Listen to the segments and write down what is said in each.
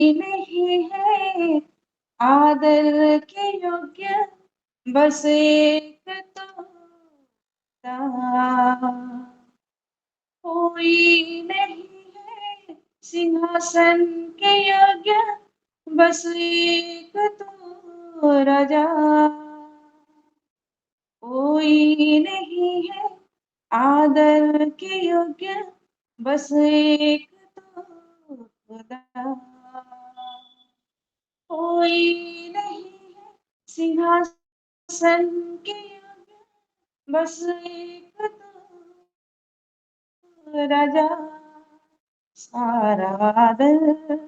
नहीं है आदर के योग्य, बस एक तोता। कोई नहीं है सिंहासन के योग्य, बस एक तो राजा। कोई नहीं है आदर के योग्य, बस एक तो खुदा। कोई नहीं है सिंहासन के योग्य, बस एक तो राजा। सारा आदर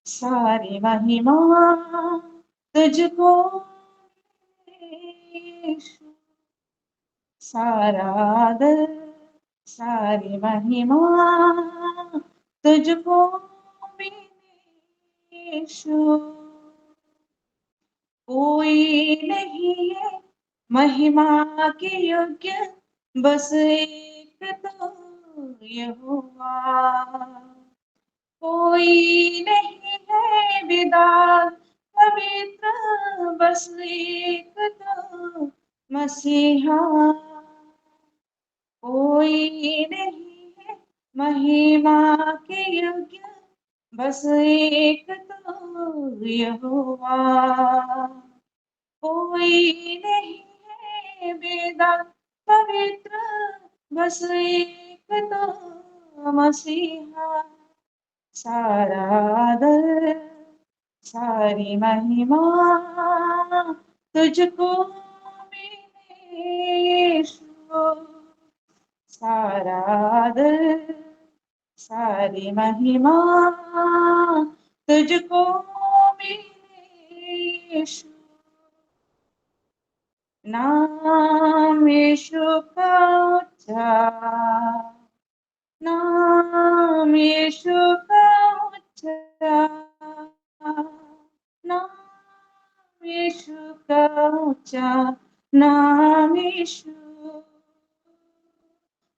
सारी महिमा तुझको यीशु। सारा आदर सारी महिमा तुझको यीशु। कोई नहीं है महिमा के योग्य, बस एक तो यहोवा। कोई नहीं है विदान पवित्र, बस एक तो मसीहा। कोई नहीं है महिमा के योग्य, बस एक तो यहोवा। कोई नहीं है वेदा पवित्र, बस एक तो मसीहा। सारा आदर सारी महिमा तुझको मिले यीशु। सारा आदर सारी महिमा तुझको मिले यीशु। नाम यीशु का ऊंचा, नाम यीशु का ऊंचा, नाम यीशु का ऊंचा, नाम यीशु,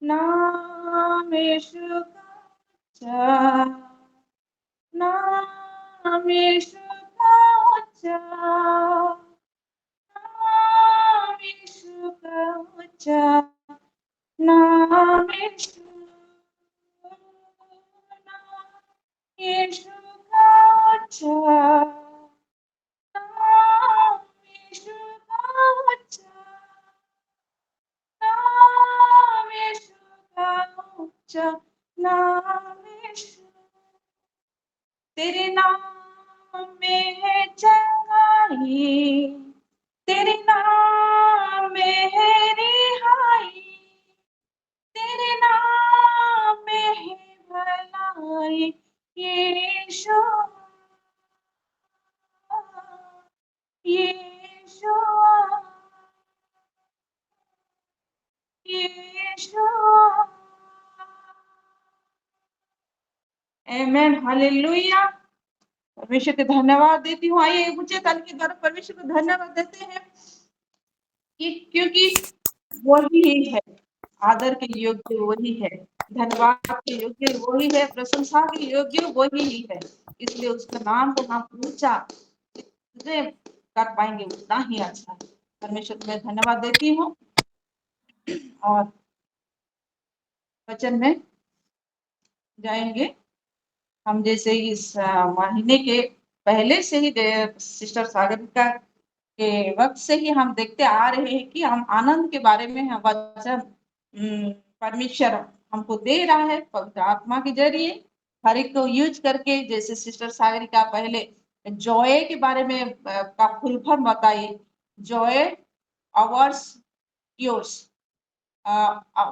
नाम यीशु का ऊंचा, नाम यीशु का ऊंचा, नाम यीशु का ऊंचा, नाम यीशु, नाम यीशु का ऊंचा, नाम यीशु का ऊंचा, नाम यीशु का ऊंचा, नाम यीशु। तेरे नाम में है चंगाई, तेरे नाम में है रिहाई, तेरे नाम में है भलाई यीशु, यीशु, यीशु। आमेन, हालेलुया। परमेश्वर को धन्यवाद देती हूँ। आइए ऊंचे ताल के द्वारा परमेश्वर को धन्यवाद देते हैं कि क्योंकि वही है आदर के योग्य, वही है धन्यवाद के योग्य, वही है प्रशंसा के योग्य, वही ही है। इसलिए उसका नाम को हम ऊंचा कर पाएंगे उतना ही अच्छा है। परमेश्वर को मैं धन्यवाद देती हूँ और वचन में जाएंगे। हम जैसे इस महीने के पहले से ही सिस्टर सागरिका के वक्त से ही हम देखते आ रहे हैं कि हम आनंद के बारे में वचन परमेश्वर हमको दे रहा है पवित्र आत्मा के जरिए, हर एक को यूज करके। जैसे सिस्टर सागरिका पहले जॉय के बारे में का फुल फॉर्म बताइए, जॉय अवर्स योर्स,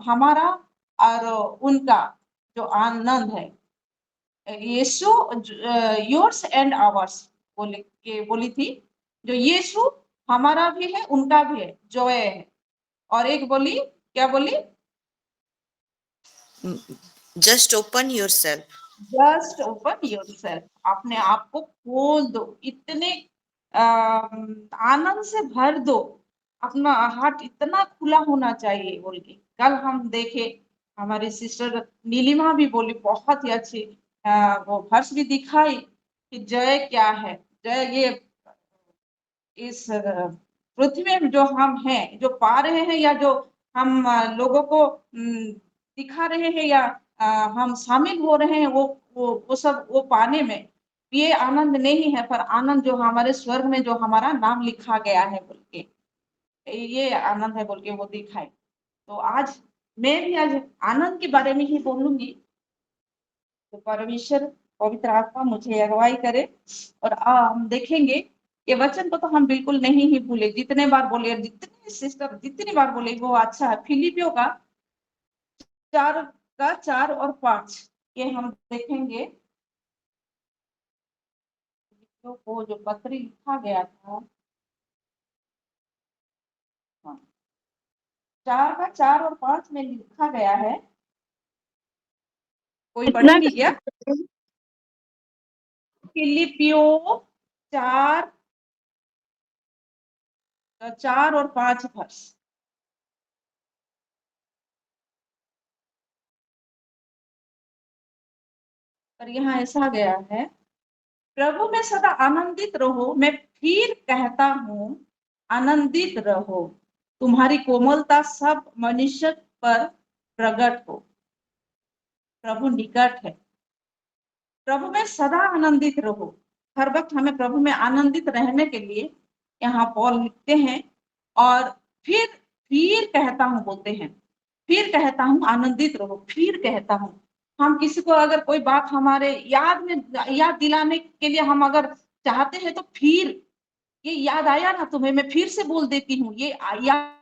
हमारा और उनका जो आनंद है, यीशु योर्स एंड आवर्स बोली थी। जो यीशु हमारा भी है उनका भी है, जॉय है। और एक बोली, क्या बोली? Just open yourself, just open yourself, अपने आप को खोल दो, इतने आनंद से भर दो, अपना हार्ट इतना खुला होना चाहिए बोल के। कल हम देखे हमारी सिस्टर नीलिमा भी बोली, बहुत ही अच्छी वो वर्ष भी दिखाई कि जय क्या है। जय ये इस पृथ्वी में जो हम हैं, जो पा रहे हैं, या जो हम लोगों को दिखा रहे हैं, या हम शामिल हो रहे हैं, वो सब वो पाने में ये आनंद नहीं है, पर आनंद जो हमारे स्वर्ग में जो हमारा नाम लिखा गया है बोल के, ये आनंद है बोल के वो दिखाए। तो आज मैं भी आज आनंद के बारे में ही बोलूंगी। तो परमेश्वर पवित्र आत्मा मुझे अगुवाई करे, और हम देखेंगे ये वचन को तो हम बिल्कुल नहीं ही भूले, जितने बार बोले, जितने सिस्टर जितनी बार बोले वो अच्छा है। फिलिपियों का 4 और 5 ये हम देखेंगे। वो जो पत्री लिखा गया था, हाँ, 4 और 5 में लिखा गया है। कोई कितना पढ़ेंगी क्या? फिलिपियों 4 और 5 वर्ष। पर यहाँ ऐसा गया है, प्रभु में सदा आनंदित रहो। मैं फिर कहता हूँ, आनंदित रहो। तुम्हारी कोमलता सब मनुष्य पर प्रकट हो। प्रभु निकट है। प्रभु में सदा आनंदित रहो। हर वक्त हमें प्रभु में आनंदित रहने के लिए यहाँ पौल लिखते हैं। और फिर कहता हूँ बोलते हैं, फिर कहता हूँ आनंदित रहो। फिर कहता हूँ, हम किसी को अगर कोई बात हमारे याद दिलाने के लिए हम अगर चाहते हैं, तो फिर ये याद आया ना तुम्हें, मैं फिर से बोल देती हूँ, ये याद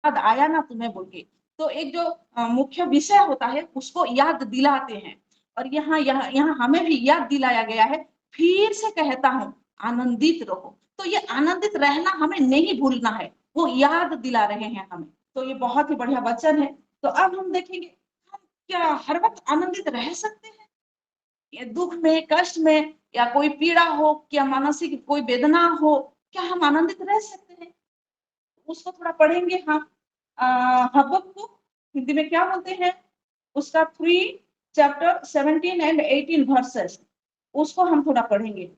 आया ना तुम्हें बोल के। तो एक जो मुख्य विषय होता है उसको याद दिलाते हैं। और यहाँ हमें भी याद दिलाया गया है, फिर से कहता हूँ आनंदित रहो। तो ये आनंदित रहना हमें नहीं भूलना है, वो याद दिला रहे हैं हमें। तो ये बहुत ही बढ़िया वचन है। तो अब हम देखेंगे, हम क्या हर वक्त आनंदित रह सकते हैं? ये दुख में, कष्ट में, या कोई पीड़ा हो, क्या मानसिक कोई वेदना हो, क्या हम आनंदित रह सकते हैं? उसको थोड़ा पढ़ेंगे हम। हबक्कुक हिंदी में क्या बोलते हैं, उसका 3 चैप्टर 17 और 18 वर्सेस, उसको हम थोड़ा पढ़ेंगे।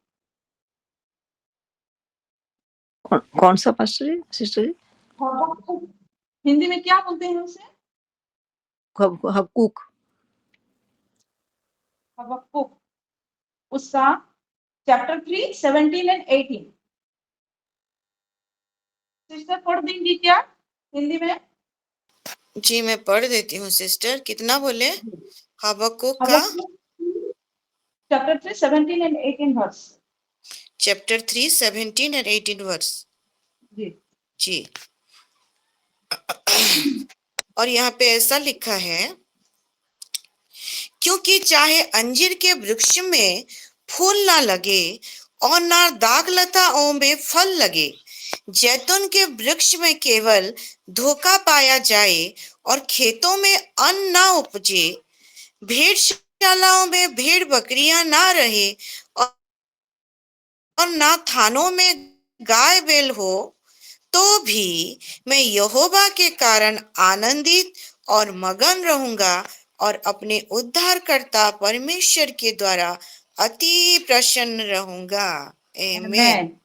कौन सा पास्टर जी, सिस्टर जी? हबक्कुक हिंदी में क्या बोलते हैं उसे? हबक्कुक। हबक्कुक उसका चैप्टर 3 17 और 18 सिस्टर पढ़ देंगी क्या हिंदी में? जी मैं पढ़ देती हूँ सिस्टर। कितना बोले? हबक्कुक का चैप्टर 3 17 और 18 वर्स। चैप्टर 3 17 और 18 वर्स। जी जी। और यहाँ पे ऐसा लिखा है, क्योंकि चाहे अंजीर के वृक्ष में फूल ना लगे और ना दाग लताओं में फल लगे, जैतून के वृक्ष में केवल धोखा पाया जाए और खेतों में अन्न ना उपजे, भेड़शालाओं में भेड़ बकरियां ना रहे और ना थानों में गाय बैल हो, तो भी मैं यहोवा के कारण आनंदित और मगन रहूंगा और अपने उद्धारकर्ता परमेश्वर के द्वारा अति प्रसन्न रहूंगा। आमीन। आमेन।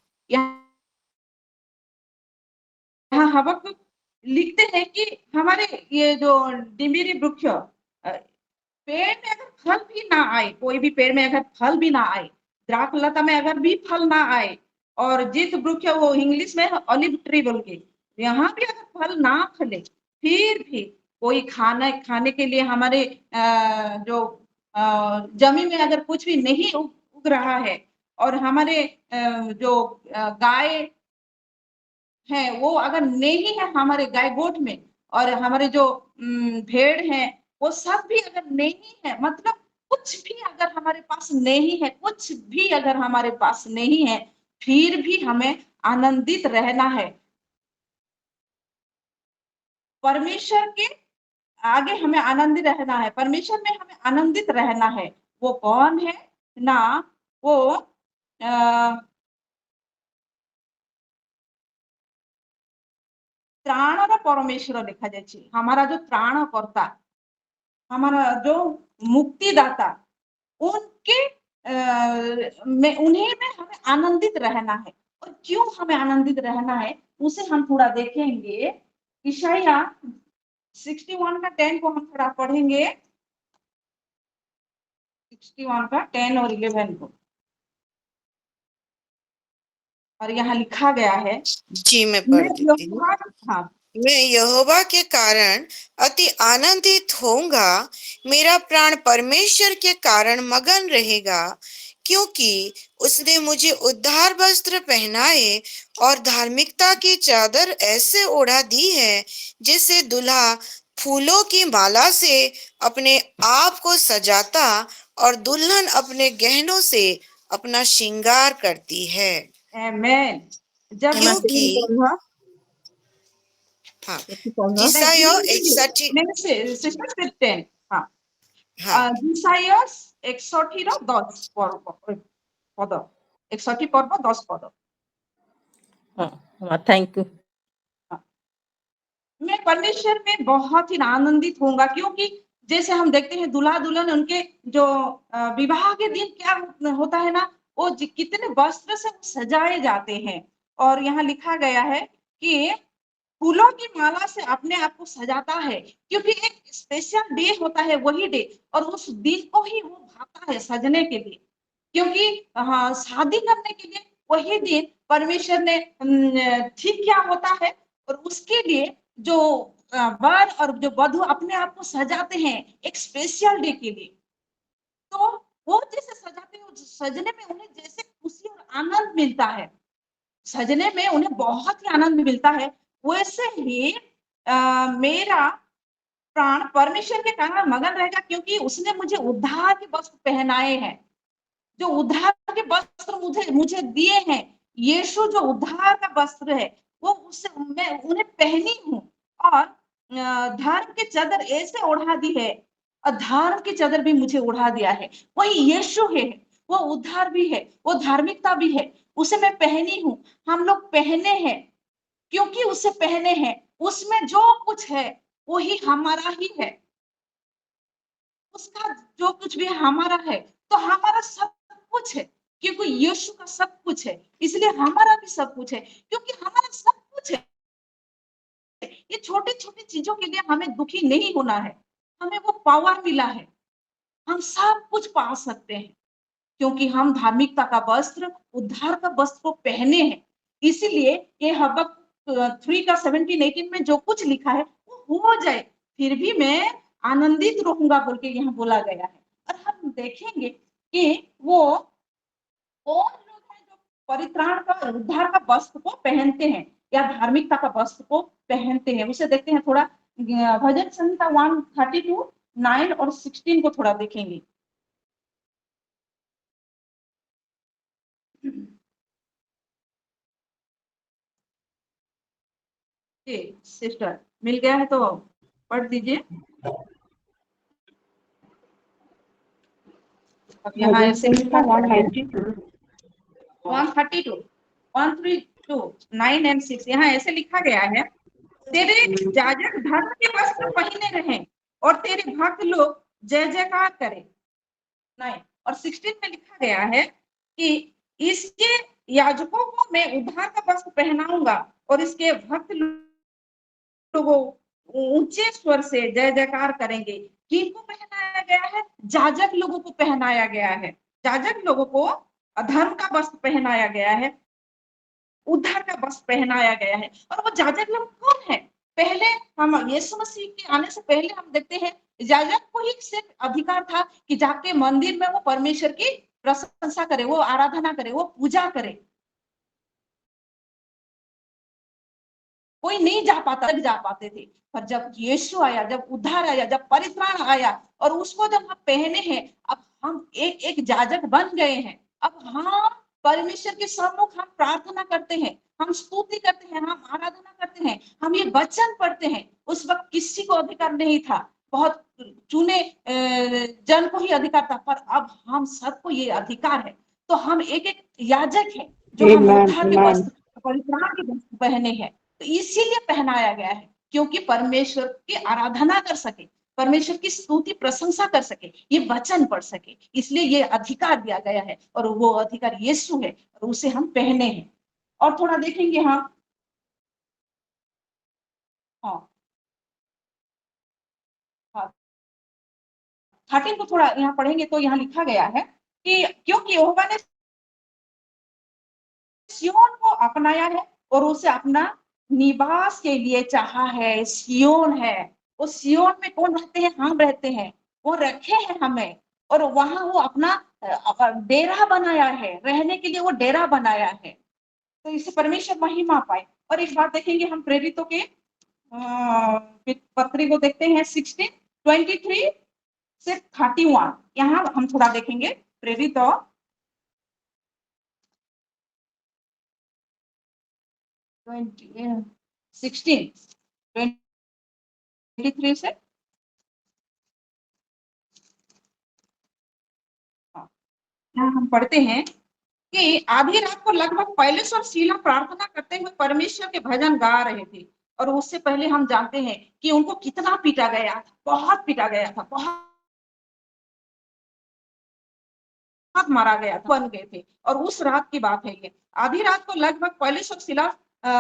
यहाँ हबक्कुक लिखते हैं कि हमारे ये जो डिम्बिरी वृक्ष, पेड़ में अगर फल भी ना आए, कोई भी पेड़ में अगर फल भी ना आए, द्राक्ष लता में अगर भी फल ना आए, और जित वृक्ष वो इंग्लिश में ऑलिव ट्री बोल के, यहाँ भी अगर फल ना फले, फिर भी कोई खाने के लिए हमारे जो जमीन में अगर कुछ भी नहीं उग रहा है, और हमारे जो गाय है वो अगर नहीं है हमारे गाय गोट में, और हमारे जो भेड़ हैं वो सब भी अगर नहीं है, मतलब कुछ भी अगर हमारे पास नहीं है, कुछ भी अगर हमारे पास नहीं है, फिर भी हमें आनंदित रहना है। परमेश्वर के आगे हमें आनंदित रहना है, परमेश्वर में हमें आनंदित रहना है। वो कौन है ना, वो त्राणर परमेश्वर लिखा जाए, हमारा जो त्राणकर्ता, हमारा जो मुक्तिदाता, उनके में हमें आनंदित रहना है। और क्यों हमें आनंदित रहना है उसे हम थोड़ा देखेंगे। इशाया 61 का 10 को हम थोड़ा पढ़ेंगे। 61 का 10 और 11 को, और यहाँ लिखा गया है, जी मैं मैं पढ़ देती हूँ। हाँ, मैं यहोवा के कारण अति आनंदित होऊंगा, मेरा प्राण परमेश्वर के कारण मगन रहेगा, क्योंकि उसने मुझे उद्धार वस्त्र पहनाए और धार्मिकता की चादर ऐसे ओढ़ा दी है जैसे दूल्हा फूलों की माला से अपने आप को सजाता और दुल्हन अपने गहनों से अपना श्रृंगार करती है। आमेन। जब एमा क्योंकि 10 कौन था? हाँ, कैसे कौन था? जिसाया 61 सिस्टर 10 हाँ, हाँ जिसायास 61 ର 10 ପଦ, 61 ପର୍ବ 10 ପଦ। हाँ थैंक यू। मैं परमेश्वर में बहुत ही आनंदित होऊंगा, क्योंकि जैसे हम देखते हैं दूल्हा दुल्हन उनके जो विवाह के दिन क्या होता है ना, वो कितने वस्त्र से सजाए जाते हैं। और यहाँ लिखा गया है कि फूलों की माला से अपने आप को सजाता है, क्योंकि एक स्पेशल डे होता है वही डे, और उस दिन को ही वो भाता है सजने के लिए। क्योंकि हाँ, शादी करने के लिए वही दिन परमेश्वर ने ठीक किया होता है, और उसके लिए जो वर और जो वधु अपने आप को सजाते हैं एक स्पेशल डे के लिए। तो वो जैसे सजाते हैं, सजने में उन्हें जैसे खुशी और आनंद मिलता है, सजने में उन्हें बहुत ही आनंद मिलता है, वैसे ही मेरा प्राण परमेश्वर के कारण मगन रहेगा, क्योंकि उसने मुझे उद्धार के वस्त्र पहनाए हैं। जो उद्धार के वस्त्र मुझे मुझे दिए हैं, यीशु जो उद्धार का वस्त्र है, वो उससे मैं उन्हें पहनी हूँ। और धर्म की चादर ऐसे ओढ़ा दी है, और धर्म की चादर भी मुझे ओढ़ा दिया है। वही यीशु है, वो उद्धार भी है, वो धार्मिकता भी है, उसे मैं पहनी हूँ। हम लोग पहने हैं, क्योंकि उसे पहने हैं, उसमें जो कुछ है वही हमारा ही है। उसका जो कुछ भी हमारा है, तो हमारा सब कुछ है, क्योंकि यीशु का सब कुछ है, इसलिए हमारा भी सब कुछ है, क्योंकि हमारा सब कुछ है। ये छोटी छोटी चीजों के लिए हमें दुखी नहीं होना है, हमें वो पावर मिला है, हम सब कुछ पा सकते हैं, क्योंकि हम धार्मिकता का वस्त्र, उद्धार का वस्त्र को पहने हैं। इसीलिए ये हबक्क 3 का 17-18 में जो कुछ लिखा है वो हो जाए, फिर भी मैं आनंदित रहूंगा बोल के यहाँ बोला गया है। और हम देखेंगे कि वो कौन लोग हैं जो परित्राण का, उद्धार का वस्त्र को पहनते हैं या धार्मिकता का वस्त्र को पहनते हैं, उसे देखते हैं थोड़ा। भजन संहिता 132 9 और 16 को थोड़ा देखेंगे। जी सिस्टर, मिल गया है तो पढ़ दीजिए। अब यहाँ ऐसे लिखा है 132 132 9 and 6, यहाँ ऐसे लिखा गया है, तेरे याजक धर्म के वस्त्र पहने रहें और तेरे भक्त लोग जय जयकार करें। 9 और 16 में लिखा गया है कि इसके याजकों को मैं उद्धार का वस्त्र पहनाऊंगा और इसके भक्त लोगों ऊंचे स्वर से जय जयकार करेंगे। किनको पहनाया गया है? जाजक लोगों को पहनाया गया है। जाजक लोगों को धर्म का वस्त्र पहनाया गया है, उद्धार का वस्त्र पहनाया गया है। और वो जाजक लोग कौन है? पहले हम यीशु मसीह के आने से पहले हम देखते हैं जाजक को ही सिर्फ अधिकार था कि जाके मंदिर में वो परमेश्वर की प्रशंसा करे, वो आराधना करे, वो पूजा करे। कोई नहीं जा पाता, जा पाते थे। पर जब यीशु आया, जब उद्धार आया, जब परित्राण आया और उसको जब हम पहने हैं, अब हम एक एक जाजक बन गए हैं। अब हम परमेश्वर के सम्मुख हम प्रार्थना करते हैं, हम स्तुति करते हैं, हम आराधना करते हैं, हम ये वचन पढ़ते हैं। उस वक्त किसी को अधिकार नहीं था, बहुत चुने जन को ही अधिकार था, पर अब हम सबको ये अधिकार है। तो हम एक एक याजक है जो हम उद्धार के वस्त्र, परित्राण के वस्त्र पहने हैं। तो इसीलिए पहनाया गया है, क्योंकि परमेश्वर की आराधना कर सके, परमेश्वर की स्तुति प्रशंसा कर सके, ये वचन पढ़ सके, इसलिए ये अधिकार दिया गया है और वो अधिकार यीशु है और उसे हम पहने हैं। और थोड़ा देखेंगे हाँ, हाँ, हाँ, 13 को थोड़ा यहाँ पढ़ेंगे तो यहाँ लिखा गया है कि क्योंकि यहोवा ने सिय्योन को अपनाया है और उसे अपना निवास के लिए चाहा है। सिय्योन है, वो सिय्योन में कौन रहते हैं? हम रहते हैं, वो रखे हैं हमें और वहां वो अपना डेरा बनाया है, रहने के लिए वो डेरा बनाया है। तो इससे परमेश्वर महिमा पाए। और एक बात देखेंगे हम प्रेरितों के पत्री को देखते हैं 16:23 से 31, यहाँ हम थोड़ा देखेंगे प्रेरित 16:23 से यहाँ हम पढ़ते हैं कि आधी रात को लगभग पौलुस और सीला प्रार्थना करते हुए परमेश्वर के भजन गा रहे थे। और उससे पहले हम जानते हैं कि उनको कितना पीटा गया था, बहुत पीटा गया था, बहुत मारा गया था, बन गए थे। और उस रात की बात है ये, आधी रात को लगभग पौलुस और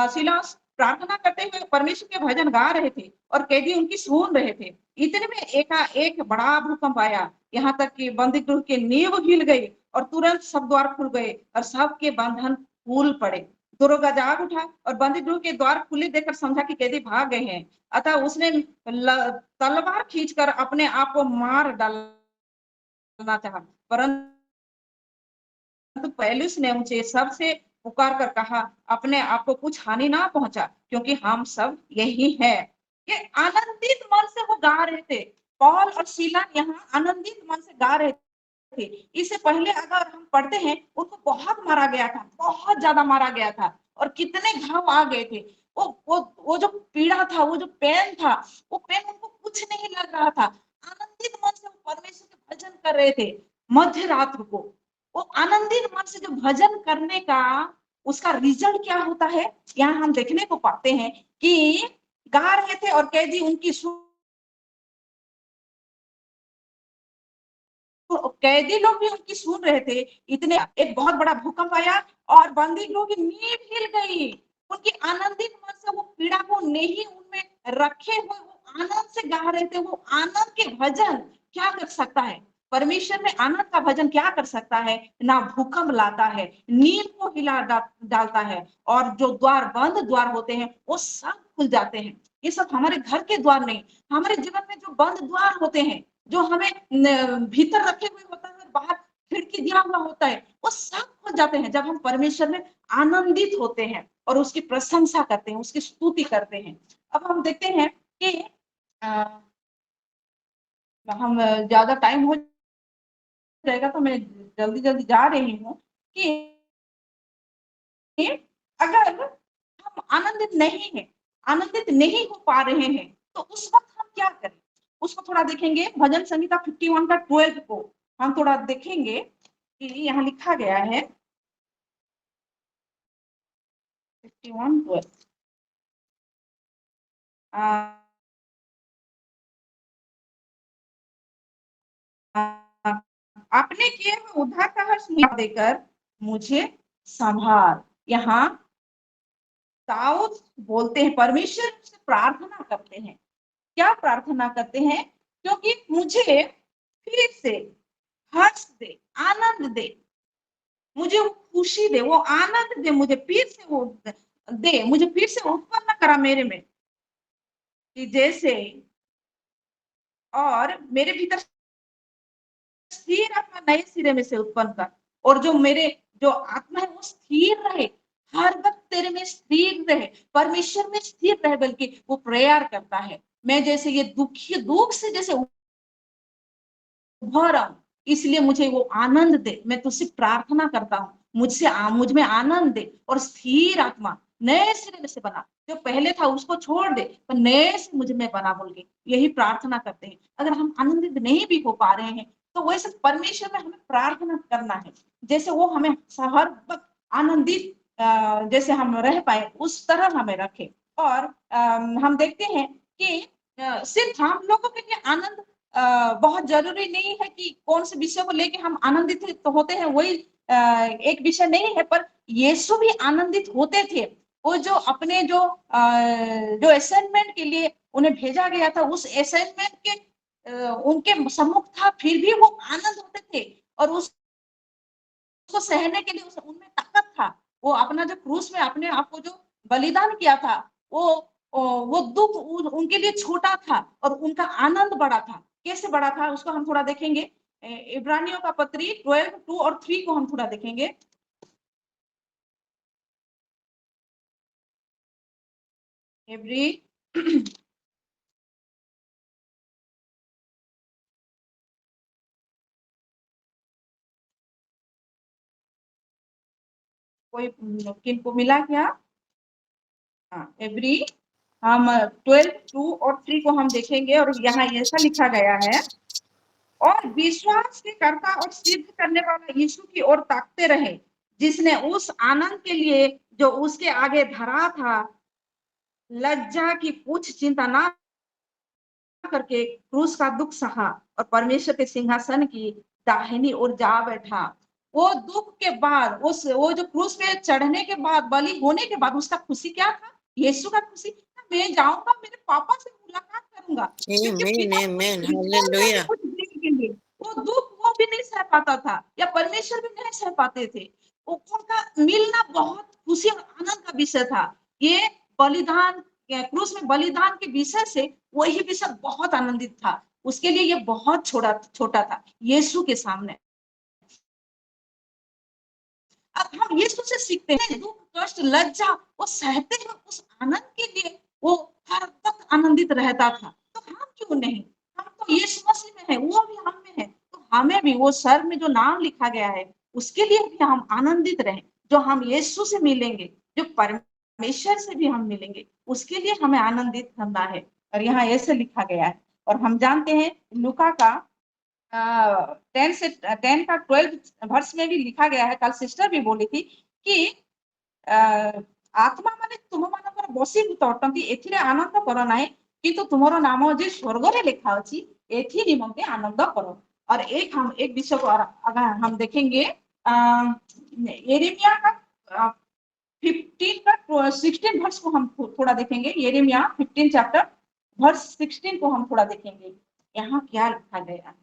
सीलास प्रार्थना करते हुए परमेश्वर के भजन गा रहे थे और कैदी उनकी सुन रहे थे। इतने में एक बड़ा भूकंप आया, यहाँ तक कि बंदी गृह की नींव हिल गई और तुरंत सब द्वार खुल गए और सबके बंधन खुल पड़े। दरोगा जाग उठा और बंदी गृह के द्वार खुले देखकर समझा कि कैदी भाग गए हैं। अतः उसने तलवार खींचकर अपने आप को मार डालना चाहा, परंतु पौलुस ने मुझे सबसे पुकार कर कहा, अपने आप को कुछ हानि ना पहुंचा, क्योंकि हम सब यही है। ये आनंदित मन से वो गा रहे थे। पौल और सीला यहाँ आनंदित मन से गा रहे थे। इससे पहले अगर हम पढ़ते हैं, उनको बहुत मारा गया था, बहुत ज्यादा मारा गया था और कितने घाव आ गए थे। वो जो पीड़ा था, वो जो पेन था, वो पेन उनको कुछ नहीं लग रहा था। आनंदित मन से वो परमेश्वर के भजन कर रहे थे। मध्य रात्र को वो आनंदित मन से जो भजन करने का उसका रिजल्ट क्या होता है, यहाँ हम देखने को पाते हैं कि गा रहे थे और कैदी उनकी कैदी लोग भी उनकी सुन रहे थे। इतने एक बहुत बड़ा भूकंप आया और बंदी लोग की नींव हिल गई। उनकी आनंदित मन से वो पीड़ा को नहीं उनमें रखे हुए वो आनंद से गा रहे थे। वो आनंद के भजन क्या कर सकता है? परमेश्वर में आनंद का भजन क्या कर सकता है? ना भूकंप लाता है, नींव को हिला डालता है और जो द्वार बंद द्वार होते हैं वो सब खुल जाते हैं। ये सब हमारे घर के द्वार नहीं, हमारे जीवन में जो बंद द्वार होते हैं, जो हमें भीतर रखे हुए होता है, बाहर खिड़की दिया हुआ होता है, वो सब खुल जाते हैं जब हम परमेश्वर में आनंदित होते हैं और उसकी प्रशंसा करते हैं, उसकी स्तुति करते हैं। अब हम देखते हैं कि हम ज्यादा टाइम हो जाएगा तो मैं जल्दी जल्दी जा रही हूँ कि अगर हम आनंदित नहीं है, आनंदित नहीं हो पा रहे हैं, तो उस वक्त हम क्या करें? उसको थोड़ा देखेंगे भजन संहिता 51 का 12 को हम थोड़ा देखेंगे कि यहाँ लिखा गया है 51:12 आपने किए हुए उद्धार का हर्ष देकर मुझे संभाल। यहाँ दाऊद बोलते हैं, परमेश्वर से प्रार्थना करते हैं। क्या प्रार्थना करते हैं? क्योंकि मुझे फिर से हर्ष दे, आनंद दे, मुझे वो खुशी दे, वो आनंद दे, मुझे फिर से वो दे, मुझे फिर से उत्पन्न करा मेरे में कि जैसे, और मेरे भीतर स्थिर आत्मा नए सिरे में से उत्पन्न कर, और जो मेरे जो आत्मा है वो स्थिर रहे, हर वक्त तेरे में स्थिर रहे, परमेश्वर में स्थिर रहे। बल्कि वो प्रेयर करता है, मैं जैसे ये दुख से जैसे उभर आऊं, इसलिए मुझे वो आनंद दे। मैं तुझसे प्रार्थना करता हूँ, मुझ में आनंद दे और स्थिर आत्मा नए सिरे से बना, जो पहले था उसको छोड़ दे पर नए से मुझ में बना बोल के यही प्रार्थना करते हैं। अगर हम आनंदित नहीं भी हो पा रहे हैं तो वैसे परमेश्वर में हमें प्रार्थना करना है, जैसे वो हमें हर वक्त आनंदित जैसे हम रह पाए उस तरह हमें रखे। और हम देखते हैं कि सिर्फ हम लोगों के लिए आनंद बहुत जरूरी नहीं है कि कौन से विषय को लेके हम आनंदित तो होते हैं, वही एक विषय नहीं है, पर यीशु भी आनंदित होते थे। वो जो अपने जो असाइनमेंट के लिए उन्हें भेजा गया था, उस असाइनमेंट के उनके सम्मुख था, फिर भी वो आनंद होते थे और उसको सहने के लिए उनमें ताकत था। वो अपना जो क्रूस में अपने आप को जो बलिदान किया था, वो दुख उनके लिए छोटा था और उनका आनंद बड़ा था। कैसे बड़ा था उसको हम थोड़ा देखेंगे। इब्रानियों का पत्री 12:2 और 3 को हम थोड़ा देखेंगे। एवरी कोई किनको मिला क्या? हाँ, एवरी हम 12:2 और 3 को हम देखेंगे और यहाँ ऐसा लिखा गया है, और विश्वास के कर्ता और सिद्ध करने वाला यीशु की ओर ताकते रहे, जिसने उस आनंद के लिए जो उसके आगे धरा था, लज्जा की कुछ चिंता ना करके क्रूस का दुख सहा और परमेश्वर के सिंहासन की दाहिनी ओर जा बैठा। वो दुख के बाद, वो जो क्रूस पे चढ़ने के बाद, बलि होने के बाद उसका खुशी क्या था? यीशु का खुशी, मैं जाऊंगा, मेरे पापा से मुलाकात करूंगा, क्योंकि आमीन, पिता आमीन, निकलता है हालेलुया। कुछ दिन के लिए। वो दुख वो भी नहीं सह पाता था, या परमेश्वर भी नहीं सह पाते थे। उनका मिलना बहुत खुशी और आनंद का विषय था। ये बलिदान, क्रूस में बलिदान के विषय से वही विषय बहुत आनंदित था। उसके लिए ये बहुत छोटा था यीशु के सामने। अब हम यीशु से सीखते हैं, दुख कष्ट लज्जा वो सहते हैं, उस आनंद के लिए वो हर वक्त आनंदित रहता था। तो हम क्यों नहीं? हम तो यीशु मसीह में है, वो भी हम में है, तो हमें भी वो सर में जो नाम लिखा गया है उसके लिए भी हम आनंदित रहें। जो हम यीशु से मिलेंगे, जो परमेश्वर से भी हम मिलेंगे, उसके लिए हमें आनंदित करना है। और यहाँ ऐसे लिखा गया है। और हम जानते हैं लूका का 10 का 12 वर्ष में भी लिखा गया है। कल सिस्टर भी बोली थी कि आत्मा माने तुम मानकर बसीभूत अटंती, एथिरे आनंद करो नाही, किंतु तुमरो नाम जे स्वर्ग रे लिखा अछि, एथि निमंते आनंद करो। और एक विषय को अगर हम देखेंगे, यिर्मयाह का 15 का 16 वर्ष को हम थोड़ा देखेंगे। यिर्मयाह 15 चैप्टर वर्ष 16 को हम थोड़ा देखेंगे, यहाँ क्या लिखा गया है।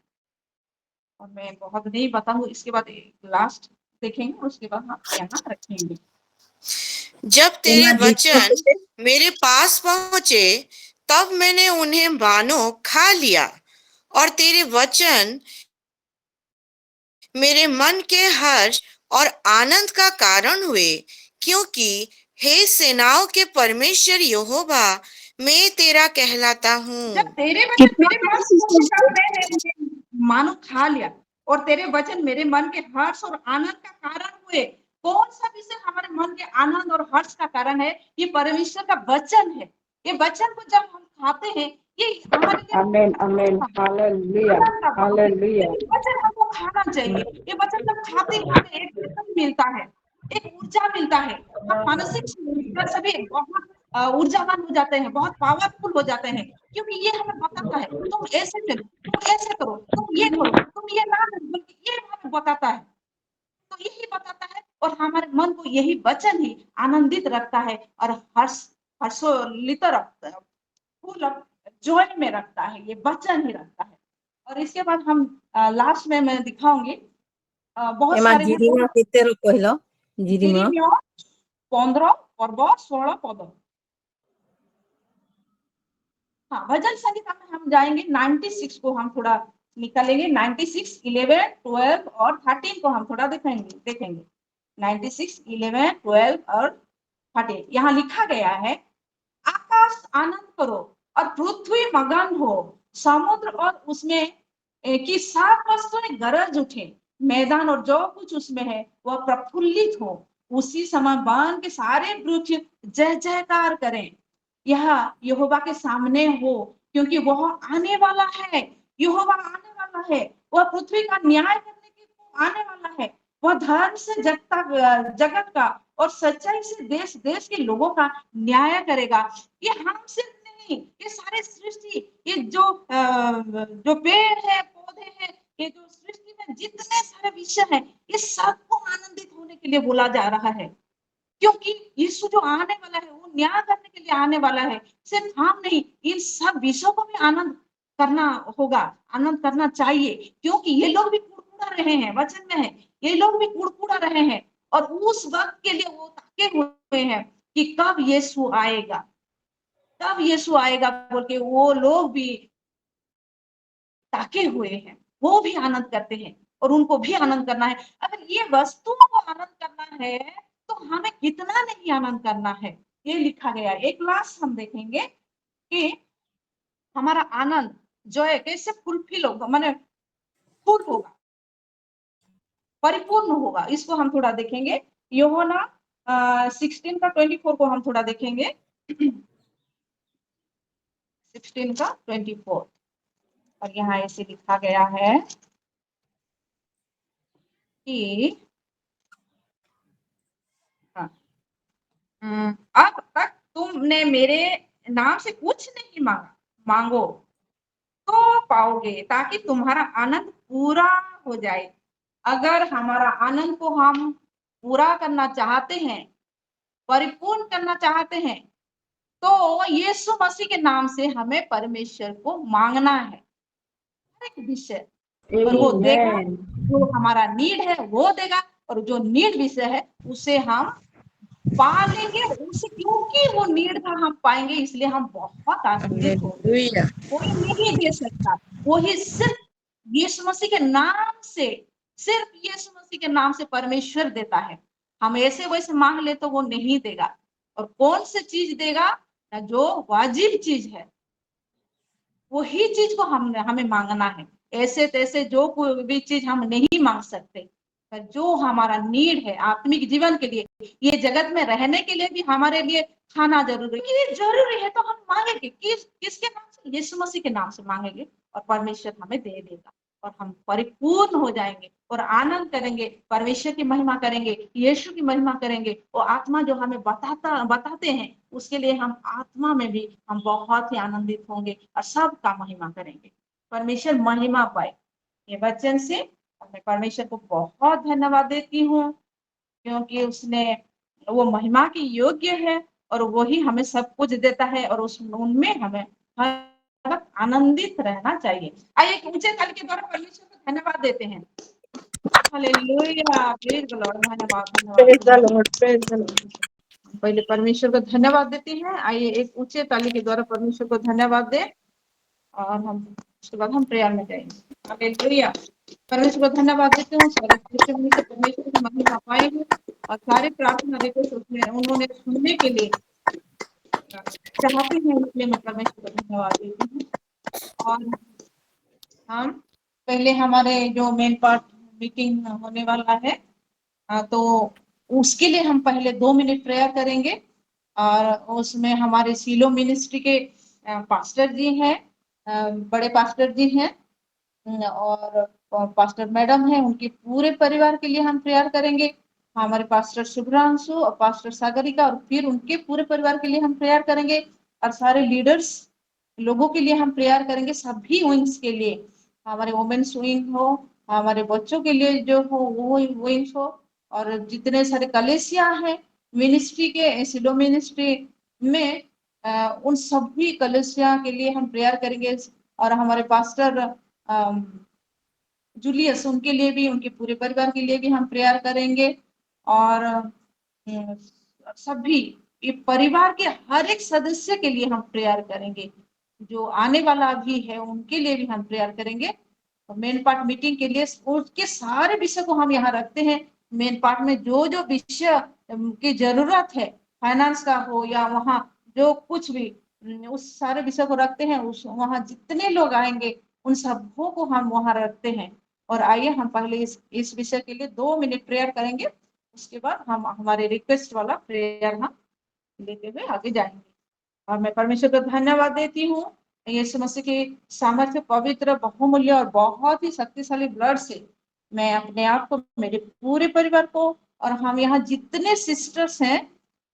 और मैं बहुत नहीं बताऊँ, इसके बाद लास्ट देखेंगे, उसके बाद हम यहाँ रखेंगे। जब तेरे वचन मेरे पास पहुंचे, तब मैंने उन्हें मानो खा लिया, और तेरे वचन मेरे मन के हर्ष और आनंद का कारण हुए, क्योंकि हे सेनाओं के परमेश्वर यहोवा, मैं तेरा कहलाता हूँ। जब तेरे वचन कितना मेरे पास पहुंचे, तब मैंने उन्हें मानो खा लिया, और तेरे वचन मेरे मन के हर्ष और आनंद का कारण हुए। कौन सा विषय हमारे मन के आनंद और हर्ष का कारण है? ये परमेश्वर का वचन है। ये वचन को जब हम खाते हैं, ये हमारे लिए Amen, amen. Hallelujah. आनंद का बात है। Hallelujah. ये वचन हमको खाना चाहिए। ये वचन जब खाते हैं, हमें एक चेतन मिलता है, एक ऊर्जा मिलता है। हम मानसिक स्तर से भी बहुत ऊर्जावान हो जाते हैं, बहुत पावरफुल हो जाते हैं, क्योंकि ये हमें बताता है तुम ऐसे चलो, तुम ऐसे करो, तुम ये करो, तुम ये ना करो, बल्कि ये हमें बताता है। तो यही बताता है, और हमारे मन को यही वचन ही आनंदित रखता है और हर्षोल्लित रखता है, फुल ऑफ जॉय में रखता है। ये वचन ही रखता है। और इसके बाद हम लास्ट में मैं दिखाऊंगी बहुत एमा सारे जिरिमा केते रो कहलो? जिरिमा यिर्मयाह 15 पर्व 16 पद। हाँ, भजन संगीता में हम जाएंगे। 96 को हम थोड़ा निकालेंगे। 96, 11, 12 और 13 को हम थोड़ा देखेंगे। 96, 11, 12 और 13 यहाँ लिखा गया है, आकाश आनंद करो और पृथ्वी मगन हो, समुद्र और उसमें की सब वस्तुएं गरज उठे, मैदान और जो कुछ उसमें है वह प्रफुल्लित हो। उसी समय वन के सारे वृक्ष जय जयकार करें। यह यहोवा के सामने हो, क्योंकि वह आने वाला है। यहोवा आने वाला है, वह पृथ्वी का न्याय करने के लिए आने वाला है। वह धर्म से जगत का और सच्चाई से देश देश के लोगों का न्याय करेगा। ये हम सिर्फ नहीं, ये सारे सृष्टि, ये जो पेड़ है, पौधे हैं, ये जो सृष्टि में जितने सारे विषय हैं, ये सबको आनंदित होने के लिए बोला जा रहा है। क्योंकि यीशु जो आने वाला है, वो न्याय करने के लिए आने वाला है। सिर्फ हम नहीं, इन सब विषयों को भी आनंद करना होगा, आनंद करना चाहिए, क्योंकि ये लोग भी कुड़कुड़ा रहे हैं, वचन में है, ये लोग भी कुड़कुड़ा रहे हैं, और उस वक्त के लिए वो ताके हुए हैं कि कब यीशु आएगा, कब यीशु आएगा बोल के वो लोग भी ताके हुए हैं, वो भी आनंद करते हैं, और उनको भी आनंद करना है। अगर ये वस्तुओं को आनंद करना है, तो हमें कितना नहीं आनंद करना है, ये लिखा गया है। एक लास्ट हम देखेंगे कि हमारा आनंद जो है कैसे फुलफिल होगा, माने फुल होगा, परिपूर्ण होगा। इसको हम थोड़ा देखेंगे। यूहन्ना 16 का 24 को हम थोड़ा देखेंगे। 16 का 24, और यहाँ ऐसे लिखा गया है कि अब तक तुमने मेरे नाम से कुछ नहीं मांगा, मांगो तो पाओगे, ताकि तुम्हारा आनंद पूरा हो जाए। अगर हमारा आनंद को हम पूरा करना चाहते हैं, परिपूर्ण करना चाहते हैं, तो यीशु मसीह के नाम से हमें परमेश्वर को मांगना है, हर एक विषय, और वो देगा। Amen. जो हमारा नीड है वो देगा, और जो नीड विषय है उसे हम पा लेंगे उसे, क्योंकि वो नीड का हम पाएंगे, इसलिए हम बहुत आनंदित होंगे। हालेलुया। कोई नहीं दे सकता, वही सिर्फ यीशु मसीह के नाम से, सिर्फ यीशु मसीह के नाम से परमेश्वर देता है। हम ऐसे वैसे मांग ले तो वो नहीं देगा। और कौन सी चीज देगा? जो वाजिब चीज है, वही चीज को हमें मांगना है। ऐसे तैसे जो कोई भी चीज हम नहीं मांग सकते। पर जो हमारा नीड है आत्मिक जीवन के लिए, ये जगत में रहने के लिए भी हमारे लिए खाना जरूरी है, ये जरूरी है, तो हम मांगेंगे किसके नाम से? यीशु मसीह के नाम से मांगेंगे, और परमेश्वर हमें दे देगा, और हम परिपूर्ण हो जाएंगे और आनंद करेंगे, परमेश्वर की महिमा करेंगे, यीशु की महिमा करेंगे। वो आत्मा जो हमें बताते हैं, उसके लिए हम आत्मा में भी हम बहुत ही आनंदित होंगे और सबका महिमा करेंगे, परमेश्वर महिमा पाए। ये वचन से मैं परमेश्वर को बहुत धन्यवाद देती हूँ, क्योंकि उसने, वो महिमा की योग्य है, और वही हमें सब कुछ देता है, और उनमें हमें हर वक्त आनंदित रहना चाहिए। आइए एक ऊंचे ताली के द्वारा परमेश्वर को धन्यवाद देते हैं। हालेलुया, प्रेज द लॉर्ड, धन्यवाद Praise the धन्यवाद। Lord. Praise the Lord. पहले परमेश्वर को धन्यवाद देते हैं। आइए एक ऊंचे ताली के द्वारा परमेश्वर को धन्यवाद दें, और हम उसके बाद हम प्रेयर में जाएंगे। हालेलुया, परमेश्वर को धन्यवाद देते हूँ। सारे परमेश्वर की महिमा पाए हैं, और सारे प्रार्थना रिक्वेस्ट उसमें उन्होंने सुनने के लिए चाहते हैं, इसलिए मैं परमेश्वर को धन्यवाद देती हूँ। और हम पहले हमारे जो मेन पार्ट मीटिंग होने वाला है, तो उसके लिए हम पहले 2 मिनट प्रेयर करेंगे, और उसमें हमारे सीलो मिनिस्ट्री के पास्टर जी हैं, बड़े पास्टर जी हैं, और पास्टर मैडम हैं, उनके पूरे परिवार के लिए हम प्रेयर करेंगे। हमारे पास्टर शुभ्रांशु और पास्टर सागरिका, और फिर उनके पूरे परिवार के लिए हम प्रेयर करेंगे, और सारे लीडर्स लोगों के लिए हम प्रेयर करेंगे, सभी विंग्स के लिए, हमारे वुमेन्स विंग हो, हमारे बच्चों के लिए जो हो वो विंग्स हो, और जितने सारे कलेसिया हैं मिनिस्ट्री के, सिलो मिनिस्ट्री में, उन सभी कलेसिया के लिए हम प्रेयर करेंगे। और हमारे पास्टर जूलियस, उनके लिए भी, उनके पूरे परिवार के लिए भी हम प्रेयर करेंगे। और सभी ये परिवार के हर एक सदस्य के लिए हम प्रेयर करेंगे, जो आने वाला भी है उनके लिए भी हम प्रेयर करेंगे। मेन पार्ट मीटिंग के लिए उसके सारे विषय को हम यहाँ रखते हैं। मेन पार्ट में जो जो विषय की जरूरत है, फाइनेंस का हो या वहाँ जो कुछ भी, उस सारे विषय को रखते हैं। उस वहाँ जितने लोग आएंगे उन सबों को हम वहाँ रखते हैं। और आइए हम पहले इस विषय के लिए 2 मिनट प्रेयर करेंगे, उसके बाद हम हमारे रिक्वेस्ट वाला प्रेयर हम लेते हुए आगे जाएंगे। और मैं परमेश्वर को धन्यवाद देती हूँ, यीशु मसीह की सामर्थ्य, पवित्र, बहुमूल्य और बहुत ही शक्तिशाली ब्लड से मैं अपने आप को, मेरे पूरे परिवार को, और हम यहाँ जितने सिस्टर्स हैं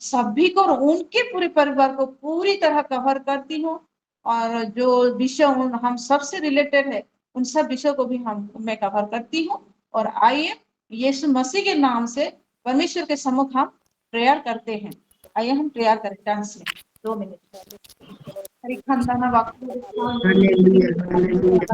सभी को और उनके पूरे परिवार को पूरी तरह कवर करती हूँ। और जो विषय हम सबसे रिलेटेड है, उन सब विषयों को भी मैं कवर करती हूँ। और आइए यीशु मसीह के नाम से परमेश्वर के सम्मुख हम प्रेयर करते हैं। आइए हम प्रेयर करें डांस में 2 मिनट। हरिखंदाना Hallelujah, hallelujah,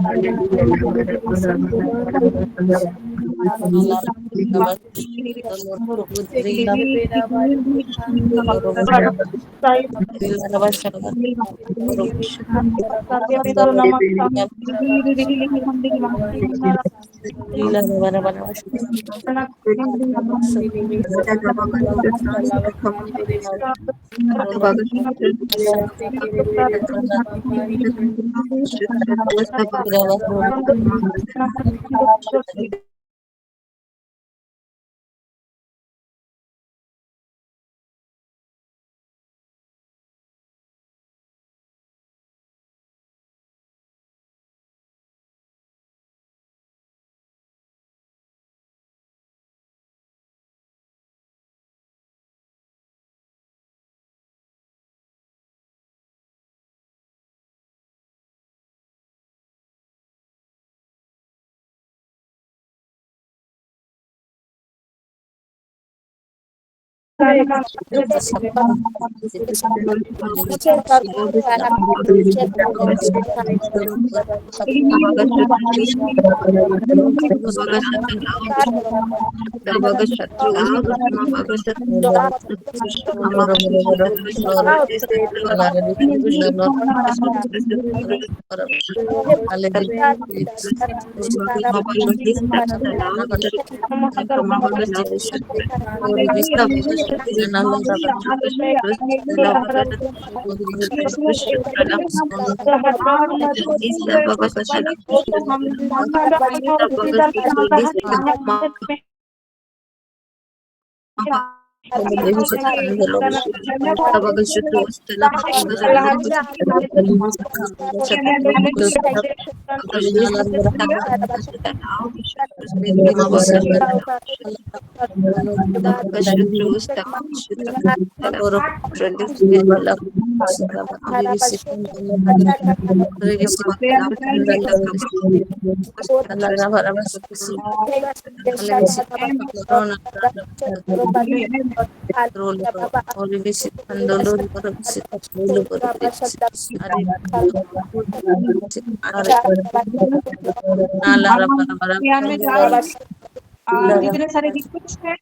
में जा रही हूँ। जितने सारे रिक्वेस्ट है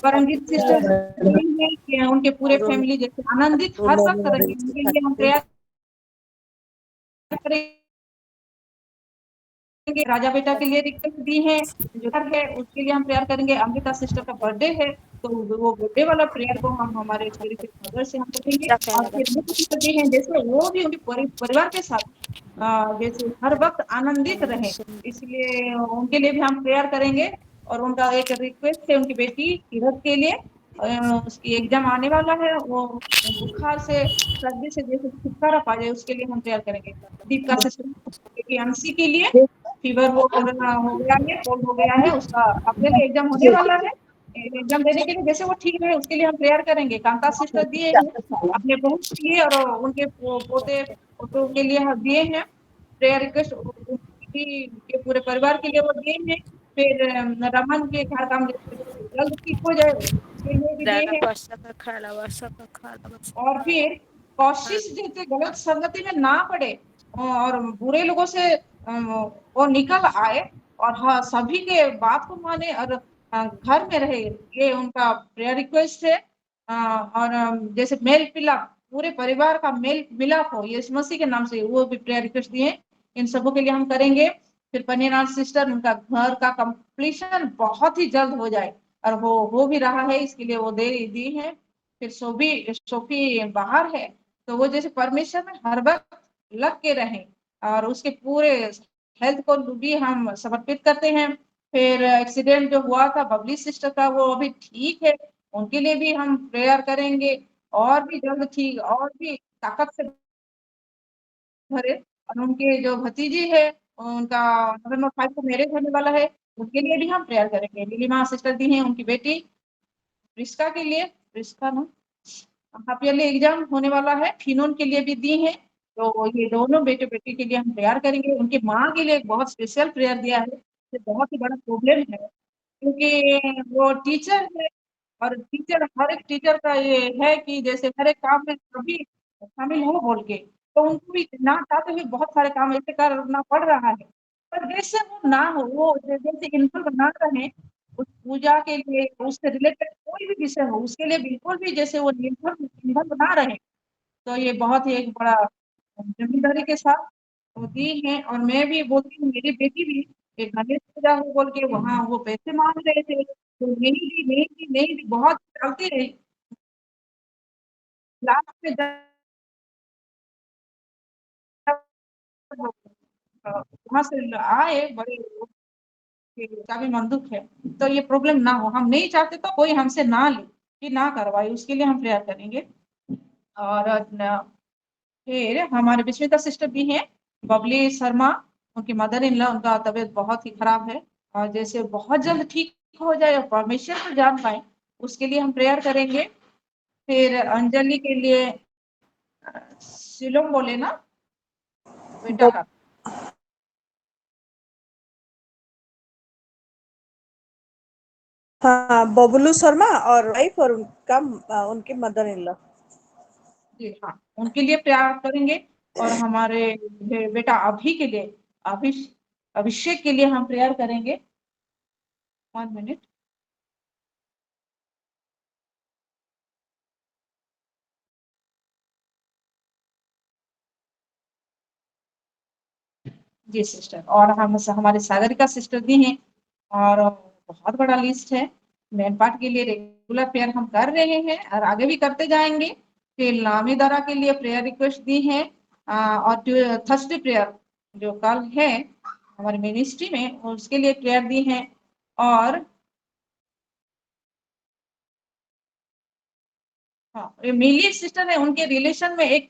परमजीत सिस्टर कि उनके पूरे फैमिली जैसे आनंदित हर वक्त रहे, उनके लिए हम प्रेयर करेंगे। राजा बेटा के लिए रिक्वेस्ट दी है, जो है उसके लिए हम प्रेयर करेंगे। अमृता सिस्टर का बर्थडे है, तो वो बर्थडे वाला प्रेयर को हम हमारे मदर से हम करेंगे। और फिर मुख्य सिस्टर जी हैं, जैसे वो भी उनके परिवार के साथ जैसे हर वक्त आनंदित रहे, इसलिए उनके लिए भी हम प्रेयर करेंगे। और उनका एक रिक्वेस्ट है उनकी बेटी किरत के लिए, उसकी एग्जाम आने वाला है, वो बुखार से सर्दी से जैसे छुटकारा पा जाए उसके लिए हम प्रेयर करेंगे। दीपिका सिस्टर बेटी अंशी के लिए फीवर हो गया है, कोल्ड हो गया है, उसका अप्रैल एग्जाम होने वाला है। एग्जाम देने के लिए जैसे वो ठीक रहे उसके लिए हम प्रेयर करेंगे। कांता सिस्टर दिए हैं अपने बहू के लिए और उनके पोते पोतों के लिए दिए हैं प्रेयर रिक्वेस्ट, के पूरे परिवार के लिए वो दिए हैं। फिर रमन के घर काम जल्द ठीक हो जाए उसके लिए भी दिए हैं। और फिर कोशिश जैसे गलत संगति में ना पड़े और बुरे लोगों से वो निकल आए और हाँ सभी के बात को माने और घर में रहे, ये उनका प्रेयर रिक्वेस्ट है। और जैसे मेल मिलाप पूरे परिवार का मेल मिलाप हो यीशु मसीह के नाम से, वो भी प्रेयर रिक्वेस्ट दिए, इन सबों के लिए हम करेंगे। फिर पन्नीनाथ सिस्टर उनका घर का कंप्लीशन बहुत ही जल्द हो जाए और वो हो भी रहा है, इसके लिए वो दे दी है। फिर सोफी बाहर है, तो वो जैसे परमेश्वर में हर वक्त लग के रहें और उसके पूरे हेल्थ को भी हम समर्पित करते हैं। फिर एक्सीडेंट जो हुआ था बबली सिस्टर का, वो अभी ठीक है, उनके लिए भी हम प्रेयर करेंगे और भी जल्द ठीक और भी ताकत से भरे। और उनके जो भतीजी है उनका नवंबर 5 को मैरिज होने वाला है, उनके लिए भी हम प्रेयर करेंगे। नीलिमा सिस्टर दी हैं उनकी बेटी रिस्का के लिए, रिस्का ना हाफ ईयरली एग्जाम होने वाला है, फिनोन के लिए भी दी है, तो ये दोनों बेटे बेटी के लिए हम प्रेयर करेंगे। उनकी माँ के लिए एक बहुत स्पेशल प्रेयर दिया है, ये बहुत ही बड़ा प्रॉब्लम है, क्योंकि वो टीचर है, और टीचर, हर एक टीचर का ये है कि जैसे हर एक काम में सभी शामिल हो बोल के, तो उनको भी ना चाहते हुए बहुत सारे काम ऐसे करना पड़ रहा है, पर जैसे वो ना हो, वो जैसे इन्वॉल्व ना रहे उस पूजा के लिए, उससे रिलेटेड कोई भी विषय हो उसके लिए बिल्कुल भी जैसे वो इन्वॉल्व ना रहे, तो ये बहुत ही एक बड़ा जिम्मेदारी के साथ वो दी है। और मैं भी बोलती हूँ, मेरी बेटी भी एक गणेश पूजा हो बोल के वहाँ वो पैसे मांग रहे थे, तो नहीं दी नहीं दी नहीं दी, बहुत चलती रही, लास्ट में जब वहां से आए बड़े का भी मन दुख है, तो ये प्रॉब्लम ना हो, हम नहीं चाहते तो कोई हमसे ना ले, कि ना करवाए, उसके लिए हम प्रेयर करेंगे। और फिर हमारे विस्मिता सिस्टर भी हैं, बबली शर्मा, उनकी मदर इन लॉ, उनका तबीयत बहुत ही खराब है, और जैसे बहुत जल्द ठीक हो जाए और परमेश्वर को जान पाए, उसके लिए हम प्रेयर करेंगे। फिर अंजलि के लिए शिलोम बोले ना बेटा का, हाँ, बबलू शर्मा और वाइफ और उनका उनकी मदर इन लॉ। जी हाँ, उनके लिए प्रेयर करेंगे। और हमारे बेटा अभी के लिए, अभिषेक के लिए हम प्रेयर करेंगे। 1 मिनट। जी सिस्टर, और हम हमारे सागरिका सिस्टर भी हैं, और बहुत बड़ा लिस्ट है। मेन पार्ट के लिए रेगुलर प्रेयर हम कर रहे हैं और आगे भी करते जाएंगे। फिर लामी दरा के लिए प्रेयर रिक्वेस्ट दी है, और थर्सडे प्रेयर जो कल है हमारे मिनिस्ट्री में, उसके लिए प्रेयर दी है। और हाँ, ये मिली सिस्टर है, उनके रिलेशन में एक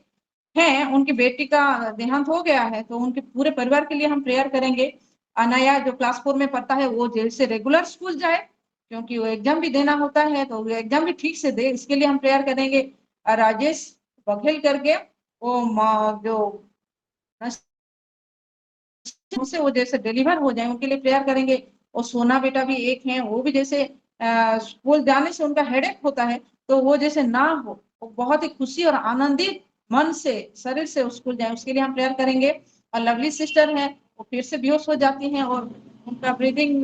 है, उनकी बेटी का देहांत हो गया है, तो उनके पूरे परिवार के लिए हम प्रेयर करेंगे। अनाया जो क्लास 4 में पढ़ता है, वो जैसे रेगुलर स्कूल जाए, क्योंकि वो एग्जाम भी देना होता है, तो वो एग्जाम भी ठीक से दे, इसके लिए हम प्रेयर करेंगे। और राजेश बघेल करके, वो जो उनसे वो जैसे डिलीवर हो जाए, उनके लिए प्रेयर करेंगे। और सोना बेटा भी एक है, वो भी जैसे स्कूल जाने से उनका हेडेक होता है, तो वो जैसे ना हो, वो बहुत ही खुशी और आनंदित मन से, शरीर से स्कूल जाए, उसके लिए हम प्रेयर करेंगे। और लवली सिस्टर है, वो फिर से बेहोश हो जाती हैं, और उनका ब्रीदिंग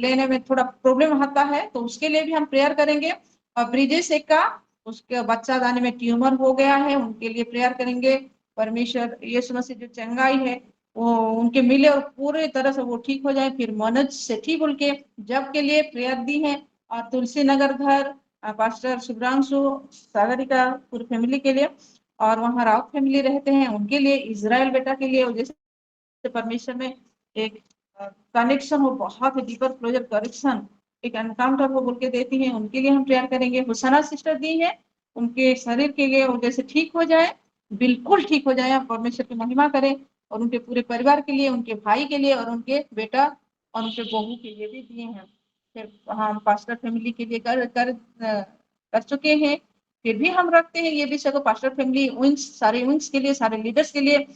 लेने में थोड़ा प्रॉब्लम आता है, तो उसके लिए भी हम प्रेयर करेंगे। और ब्रिजेश एक का, उसके बच्चा दाने में ट्यूमर हो गया है, उनके लिए प्रेयर करेंगे। परमेश्वर यीशु मसीह जो चंगाई है वो उनके मिले और पूरे तरह से वो ठीक हो जाए। फिर मनोज सेठी बोल के जब के लिए प्रेयर दी है। और तुलसी नगर घर, पास्टर शुभ्रांशु सागरिका पूरी फैमिली के लिए। और वहाँ राउत फैमिली रहते हैं, उनके लिए, इजराइल बेटा के लिए, जैसे परमेश्वर में एक कनेक्शन हो, बहुत ही डीपर क्लोजर कनेक्शन, एक एनकाउंटर वो बोल के देती है, उनके लिए हम प्रेयर करेंगे। हुसना सिस्टर दी है, उनके शरीर के लिए, वो जैसे ठीक हो जाए, बिल्कुल ठीक हो जाए, परमेश्वर की महिमा करें। और उनके पूरे परिवार के लिए, उनके भाई के लिए, और उनके बेटा और उनके बहू के लिए भी दिए हैं। फिर हम पास्टर फैमिली के लिए कर चुके हैं। फिर भी हम रखते हैं ये विषय को, पास्टर फैमिली विंग्स, सारे विंग्स के लिए, सारे लीडर्स के लिए।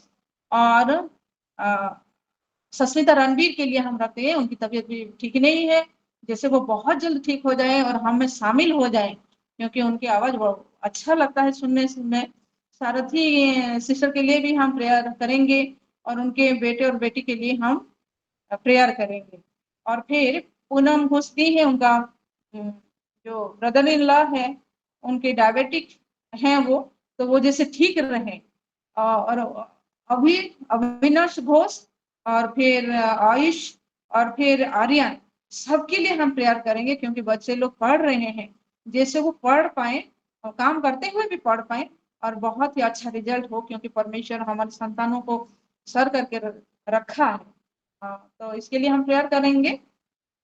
और सस्मिता रणवीर के लिए हम रखते हैं, उनकी तबीयत भी ठीक नहीं है, जैसे वो बहुत जल्द ठीक हो जाए और हम में शामिल हो जाए, क्योंकि उनकी आवाज बहुत अच्छा लगता है सुनने में। सारथी सिस्टर के लिए भी हम प्रेयर करेंगे, और उनके बेटे और बेटी के लिए हम प्रेयर करेंगे। और फिर पूनम हुसदी है, उनका जो ब्रदर इन लॉ है, उनके डायबिटिक हैं वो, तो वो जैसे ठीक रहे। और अभी अविनाश घोष, और फिर आयुष, और फिर आर्यन, सबके लिए हम प्रेयर करेंगे, क्योंकि बच्चे लोग पढ़ रहे हैं, जैसे वो पढ़ पाए और काम करते हुए भी पढ़ पाए, और बहुत ही अच्छा रिजल्ट हो, क्योंकि परमेश्वर हमारे संतानों को सर करके रखा है। तो इसके लिए हम प्रेयर करेंगे।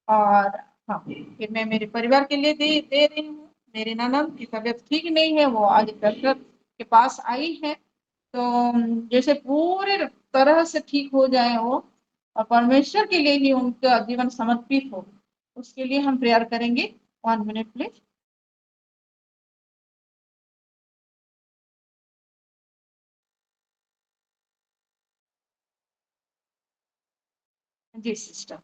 और हाँ, फिर मैं मेरे परिवार के लिए दे रही हूँ। मेरी ननद की तबीयत ठीक नहीं है, वो आज डॉक्टर के पास आई है, तो जैसे पूरे तरह से ठीक हो जाए वो, और परमेश्वर के लिए ही उनका जीवन समर्पित हो, उसके लिए हम प्रेयर करेंगे। 1 मिनट प्लीज। जी सिस्टर,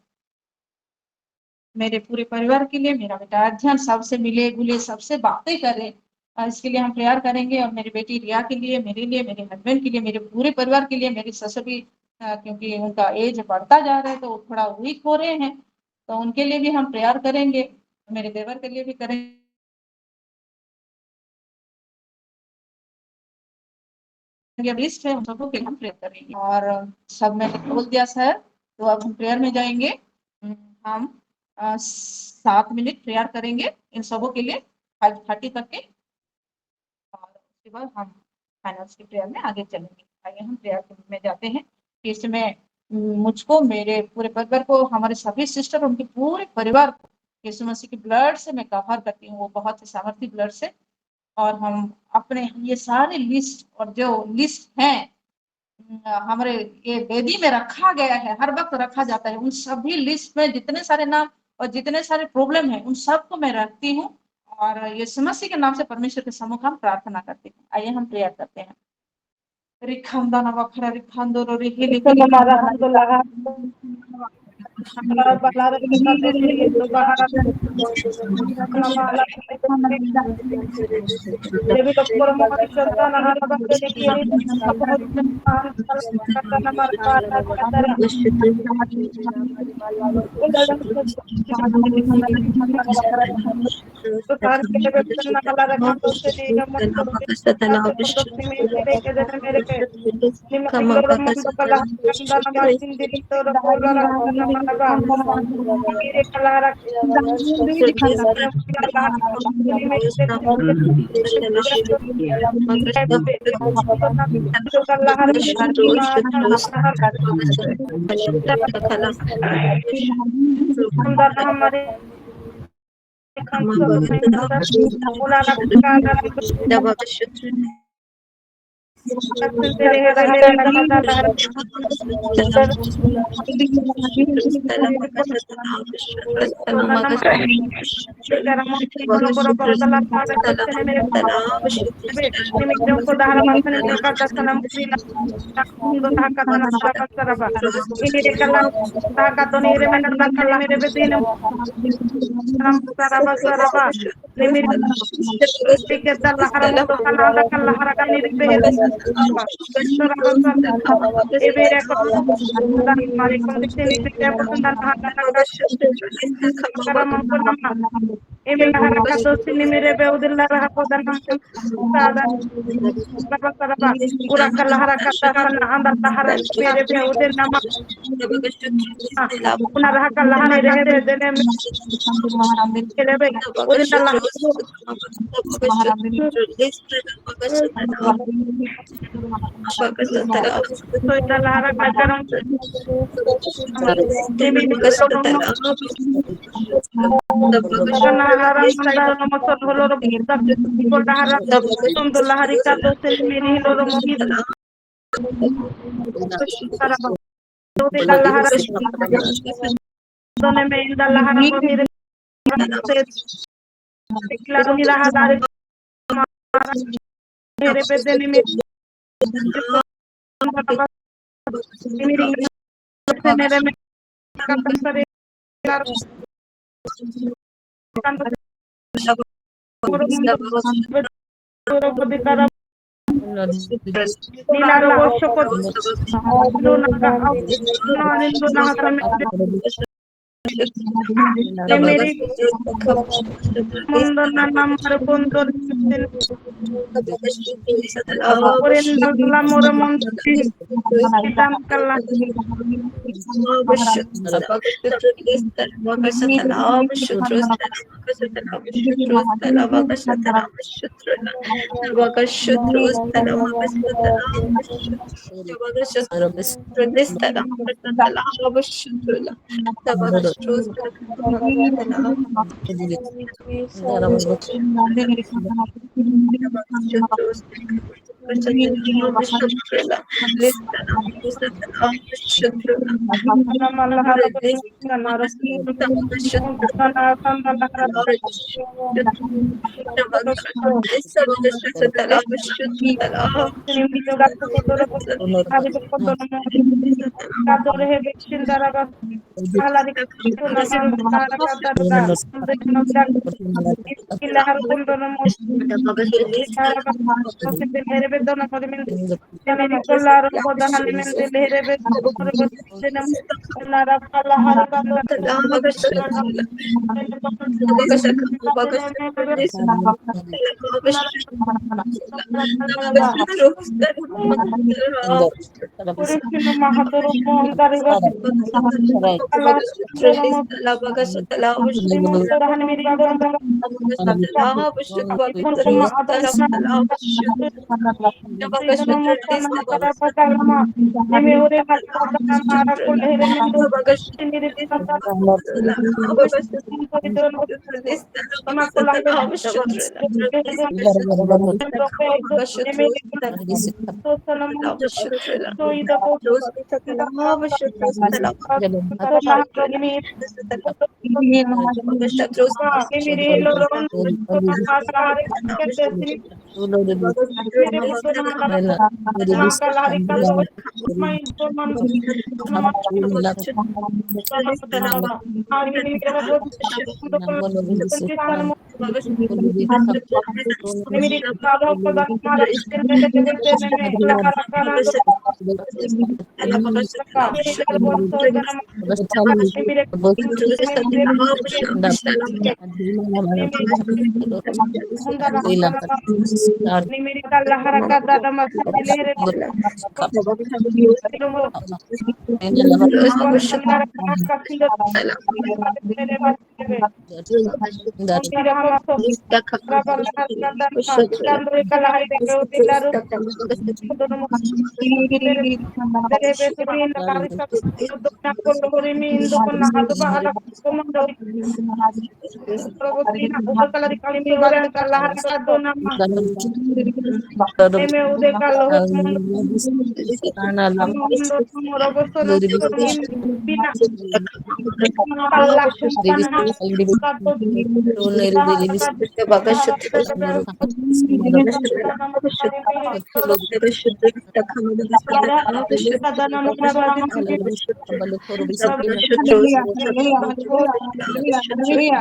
मेरे पूरे परिवार के लिए, मेरा बेटा अध्ययन सबसे मिले जुले, सबसे बातें करे, इसके लिए हम प्रेयर करेंगे। और मेरी बेटी रिया के लिए, मेरे हस्बैंड के लिए, मेरे पूरे परिवार के लिए, मेरी ससुर भी क्योंकि उनका एज बढ़ता जा रहा है तो थोड़ा वीक हो रहे हैं, तो उनके लिए भी हम प्रेयर करेंगे, मेरे देवर के लिए भी करेंगे। लिस्ट है, हम सबको के हम प्रेयर करेंगे। और सब मैंने बोल दिया सर, तो अब हम प्रेयर में जाएंगे। हम 7 मिनट प्रेयर करेंगे इन सबों के लिए 5:30 तक के, और उसके बाद हम फाइनल्स की प्रेयर में आगे चलेंगे। आइए हम प्रेयर में जाते हैं। इसमें मुझको, मेरे पूरे परिवार को, हमारे सभी सिस्टर, उनके पूरे परिवार को यीशु मसीह के ब्लड से मैं कवर करती हूँ, वो बहुत ही सामर्थी ब्लड से। और हम अपने ये सारे लिस्ट, और जो लिस्ट है हमारे ये वेदी में रखा गया है, हर वक्त रखा जाता है, उन सभी लिस्ट में जितने सारे नाम और जितने सारे प्रॉब्लम है, उन सबको मैं रखती हूँ। और यीशु मसीह के नाम से परमेश्वर के सम्मुख हम प्रार्थना करते हैं। आइए हम प्रेयर करते हैं। रिखंदा नवखरा रिखंदो रो रि हिली हिली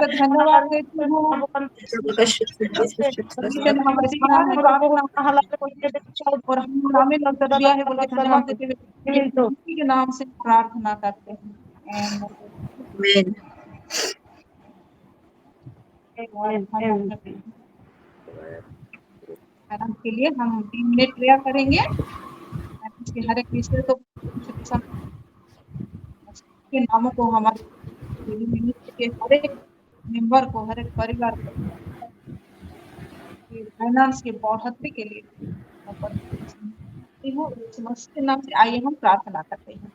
धन्यवाद देती हूँ। हम स्थान में प्रार्थना और हम शामिल कर दिया है बोल के धन्यवाद देते हुए उसी के नाम से प्रार्थना करते हैं। आराम के लिए हम 3 मिनट प्रेयर करेंगे। इसके हर एक विषय को के नामों को हमारे के हर एक मेंबर को, हर एक परिवार को फाइनेंस की बढ़ोतरी के लिए मसीह के नाम से आइए हम प्रार्थना करते हैं।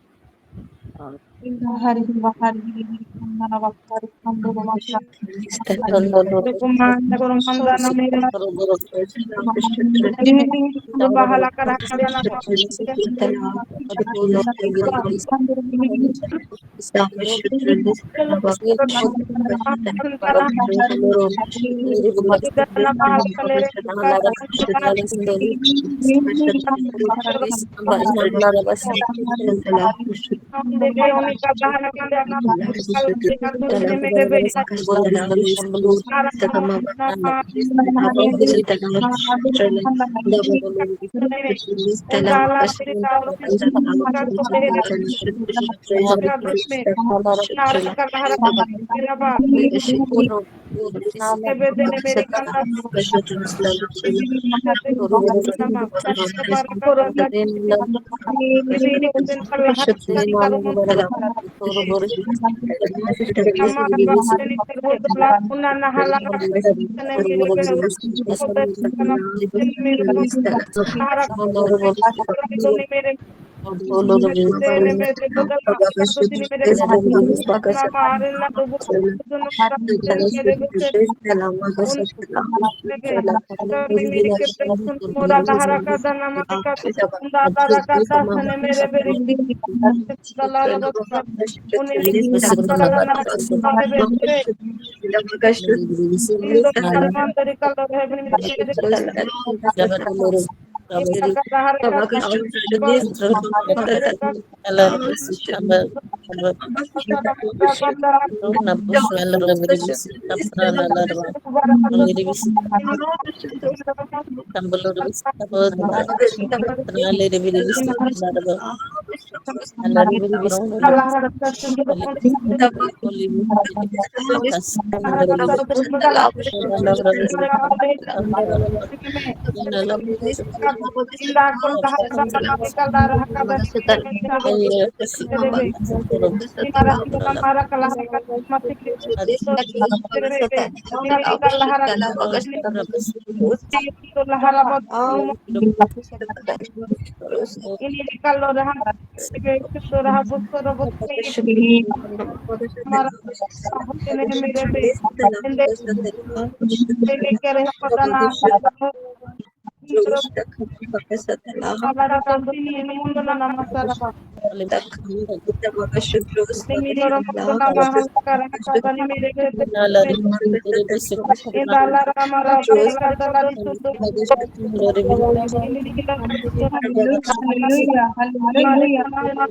Hallelujah, hallelujah.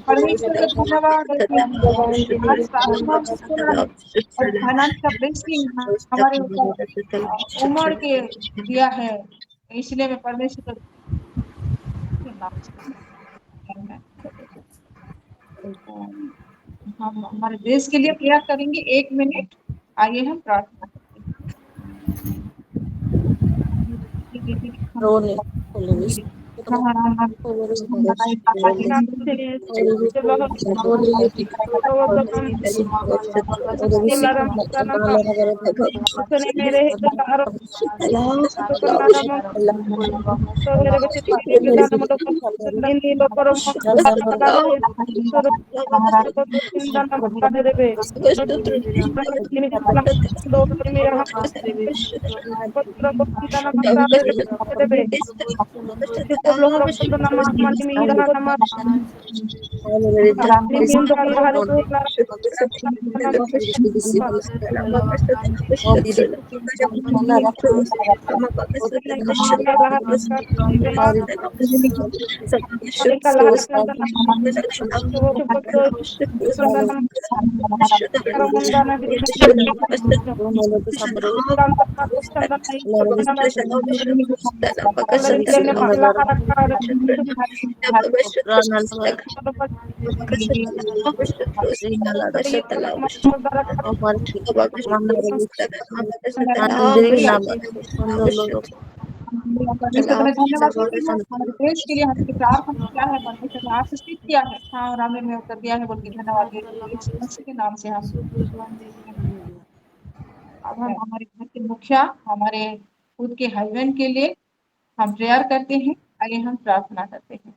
परमेश्वर का धन्यवाद है कि आज प्रार्थना को सुना है और फाइनेंस का ब्लेसिंग हमारे ऊपर उमड़ के दिया है। इसलिए मैं परमेश्वर का नाम से हम हमारे देश के लिए प्रेयर करेंगे। 1 मिनट आइए हम प्रार्थना परमेश्वर का धन्यवाद करती हूँ। हमारे देश के लिए हमने प्रार्थना किया है, परमेश्वर ने आशीषित किया है। हाँ, और हमें में उत्तर दिया है बोल के धन्यवाद देते हैं। यीशु मसीह के नाम से हम अब हम हमारे घर के मुखिया, हमारे खुद के हस्बैंड के लिए हम प्रेयर करते हैं। आइए हम प्रार्थना करते हैं।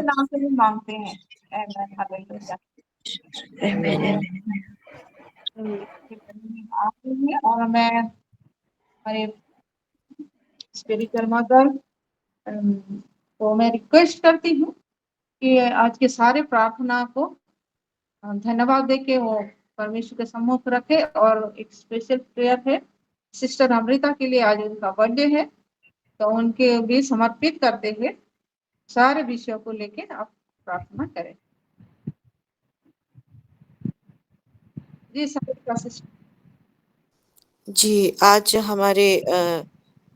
नाम से भी मांगते हैं। और मैं हमारे स्पिरिचुअल मदर तो मैं रिक्वेस्ट करती हूँ कि आज के सारे प्रार्थना को धन्यवाद दे के वो परमेश्वर के सम्मुख रखे। और एक स्पेशल प्रेयर है सिस्टर अमृता के लिए, आज उनका बर्थडे है, तो उनके भी समर्पित करते हुए सारे विषयों को लेके आप प्रार्थना करें। जी समृता सिस्टर। जी, आज हमारे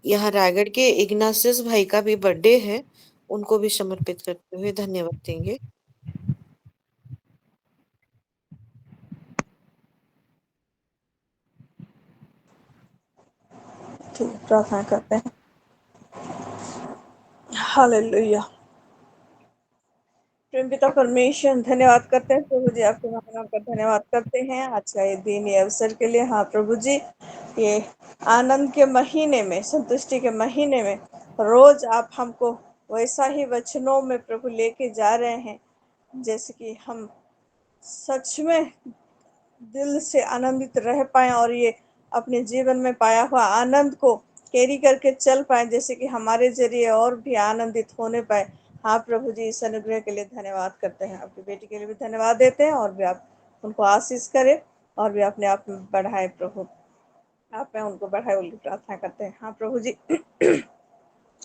यहाँ रायगढ़ के इग्नासियस भाई का भी बर्थडे है, उनको भी समर्पित करते हुए धन्यवाद देंगे। ठीक, प्रार्थना करते हैं। हालेलुया। प्रेम पिता परमेश्वर, धन्यवाद करते हैं प्रभु जी, आपके नाम का धन्यवाद करते हैं आज का ये दिन, ये अवसर के लिए। हाँ प्रभु जी, ये आनंद के महीने में, संतुष्टि के महीने में रोज आप हमको वैसा ही वचनों में प्रभु लेके जा रहे हैं, जैसे कि हम सच में दिल से आनंदित रह पाए और ये अपने जीवन में पाया हुआ आनंद को कैरी करके चल पाए, जैसे कि हमारे जरिए और भी आनंदित होने पाए। हाँ प्रभु जी, इस अनुग्रह के लिए धन्यवाद करते हैं। आपकी बेटी के लिए भी धन्यवाद देते हैं, और भी आप उनको आशीष करें और भी अपने आप में बढ़ाए प्रभु, आप में उनको बढ़ाए, उनकी प्रार्थना करते हैं। हाँ प्रभु जी,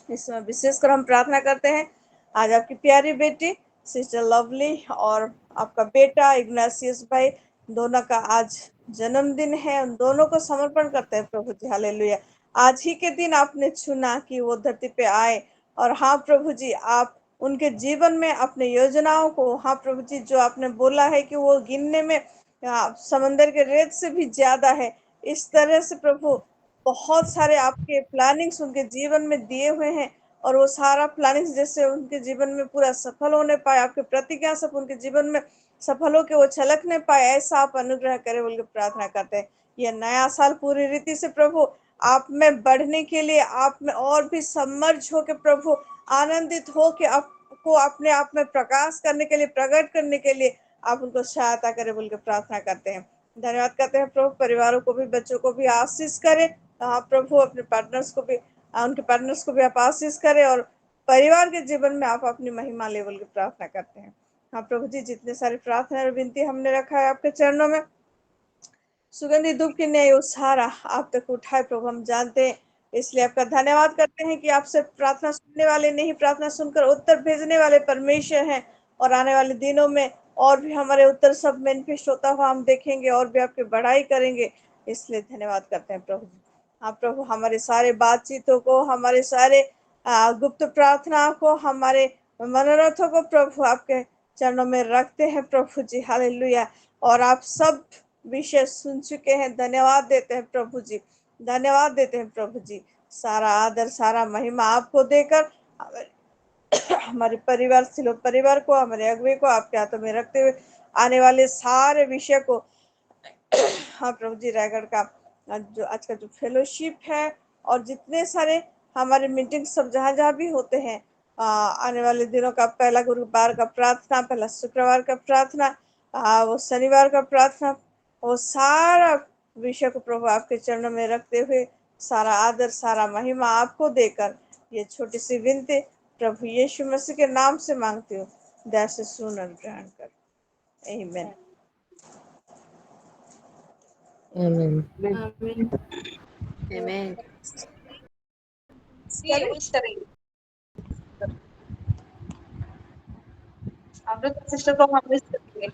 इस समय विशेषकर हम प्रार्थना करते हैं आज आपकी प्यारी बेटी सिस्टर लवली और आपका बेटा इग्नासियस भाई, दोनों का आज जन्मदिन है। उन दोनों को समर्पण करते हैं प्रभु जी। हालेलुया। आज ही के दिन आपने चुना कि वो धरती पे आए, और हाँ प्रभु जी, आप उनके जीवन में अपने योजनाओं को, हाँ प्रभु जी, जो आपने बोला है कि वो गिनने में समंदर के रेत से भी ज्यादा है, इस तरह से प्रभु बहुत सारे आपके प्लानिंग्स उनके जीवन में दिए हुए हैं, और वो सारा प्लानिंग्स जैसे उनके जीवन में पूरा सफल होने पाए, आपके प्रतिज्ञा सब उनके जीवन में सफल होकर वो छलकने पाए, ऐसा आप अनुग्रह करें बोल के प्रार्थना करते हैं। यह नया साल पूरी रीति से प्रभु आप में बढ़ने के लिए, आप में और भी समर्ज हो के प्रभु आनंदित हो के आपको अपने आप में प्रकाश करने के लिए, प्रकट करने के लिए आप उनको सहायता करें बोल के प्रार्थना करते हैं। धन्यवाद करते हैं प्रभु, परिवारों को भी, बच्चों को भी आशीष करें। हाँ प्रभु, अपने पार्टनर्स को भी, उनके पार्टनर्स को भी आप आशीष करें, और परिवार के जीवन में आप अपनी महिमा लेवल की प्रार्थना करते हैं। हाँ प्रभु जी, जितने सारी प्रार्थना और विनती हमने रखा है आपके चरणों में, सुगंधित धूप की न्याय वो सारा आप तक उठाए प्रभु, हम जानते हैं, इसलिए आपका धन्यवाद करते हैं कि आपसे प्रार्थना सुनने वाले नहीं, प्रार्थना सुनकर उत्तर भेजने वाले परमेश्वर हैं। और आने वाले दिनों में और भी हमारे उत्तर सब मैनिफेस्ट होता हुआ हम देखेंगे, और भी आपकी बढ़ाई करेंगे, इसलिए धन्यवाद करते हैं प्रभु। हाँ प्रभु, हमारे सारे बातचीतों को, हमारे सारे गुप्त प्रार्थना को, हमारे मनोरथों को प्रभु आपके चरणों में रखते हैं प्रभु जी। हालेलुया। और आप सब विषय सुन चुके हैं, धन्यवाद देते हैं प्रभु जी, धन्यवाद देते हैं प्रभु जी। सारा आदर, सारा महिमा आपको देकर हमारे परिवार, सिलो परिवार को, हमारे अगुवे को आपके हाथों में रखते हुए आने वाले सारे विषय को, हाँ प्रभु जी, रायगढ़ का जो आज का जो फेलोशिप है, और जितने सारे हमारे मीटिंग सब जहाँ जहाँ भी होते हैं, आने वाले दिनों का पहला गुरुवार का प्रार्थना, पहला शुक्रवार का प्रार्थना, वो शनिवार का प्रार्थना, वो सारा विषय को प्रभु आपके चरणों में रखते हुए सारा आदर, सारा महिमा आपको देकर ये छोटी सी विनती प्रभु यीशु मसीह के नाम से मांगती हूँ, दया से सुन और ग्रहण कर। आमीन। Amen. Amen. अमृता सिस्टर को हम मिस करेंगे।